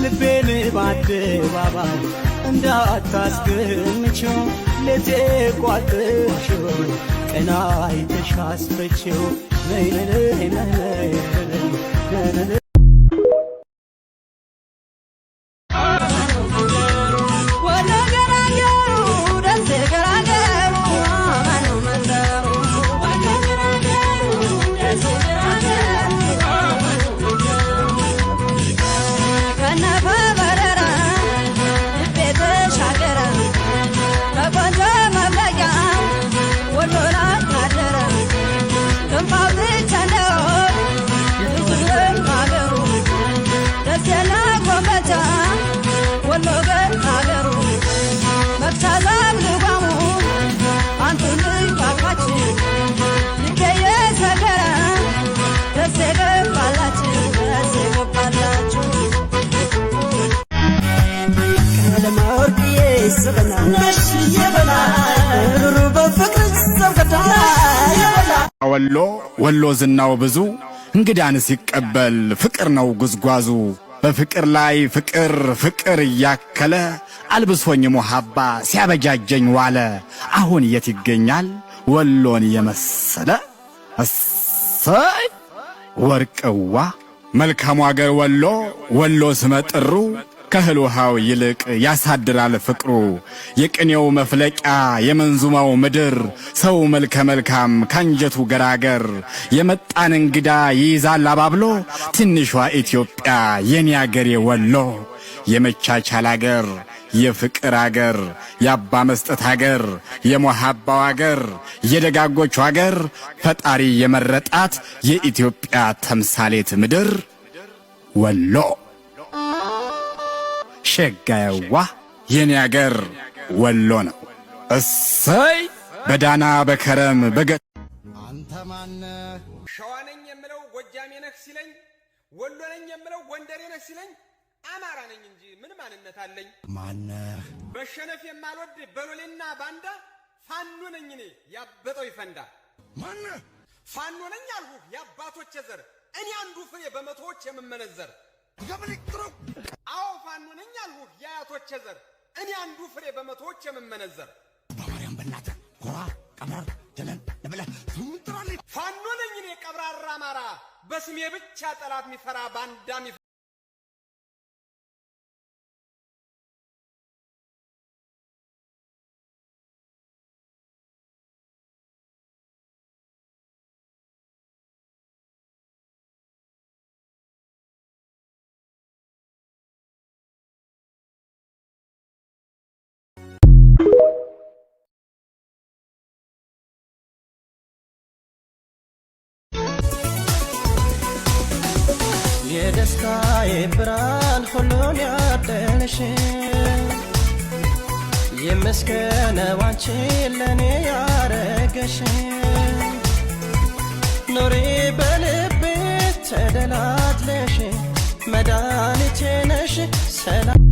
ልቤን በአደባባይ እንዳታስገምችው ለቴ ቋጥርሽው ቀና አይተሽ አስፈችው ወሎ ዝናው ብዙ እንግዳን ሲቀበል ፍቅር ነው ጉዝጓዙ በፍቅር ላይ ፍቅር እያከለ አልብሶኝ ሙሐባ ሲያበጃጀኝ ዋለ አሁን የት ይገኛል ወሎን የመሰለ እሰይ ወርቅዋ መልካሙ አገር ወሎ ስመጥሩ ከህል ውሃው ይልቅ ያሳድራል ፍቅሩ የቅኔው መፍለቂያ የመንዙማው ምድር ሰው መልከ መልካም ካንጀቱ ገራገር የመጣን እንግዳ ይይዛል አባብሎ ትንሿ ኢትዮጵያ የኔ አገሬ ወሎ የመቻቻል አገር የፍቅር አገር የአባ መስጠት አገር የሙሐባው አገር የደጋጎቹ አገር ፈጣሪ የመረጣት የኢትዮጵያ ተምሳሌት ምድር ወሎ ሸጋያዋ የኔ አገር ወሎ ነው እሰይ በዳና በከረም አንተ ማነህ ሸዋ ነኝ የምለው ጎጃሜ ነህ ሲለኝ ወሎ ነኝ የምለው ጎንደሬ ነህ ሲለኝ አማራ ነኝ እንጂ ምን ማንነት አለኝ ማነህ በሸነፍ የማልወድ በሎሌና ባንዳ ፋኖ ነኝ እኔ ያበጠው ይፈንዳ ማነህ ፋኖ ነኝ አልሁህ የአባቶች ዘር እኔ አንዱ ፍሬ በመቶዎች የምመነዘር ገበልክረው አዎ ፋኖ ነኝ አልሁህ የአያቶች ዘር እኔ አንዱ ፍሬ በመቶዎች የምመነዘር በማርያም በእናትህ ኮራ ቀብራር ጀለን ለበለ ምንጥራለ ፋኖ ነኝ እኔ ቀብራራ አማራ በስሜ ብቻ ጠላት የሚፈራ ባንዳ የደስታዬ ብርሃን ሁሉን ያደለሽ የመስከነው አንቺን ለኔ ያረገሽ ኑሪ በልቤ ተደላድለሽ መድኃኒቴ ነሽ ሰላም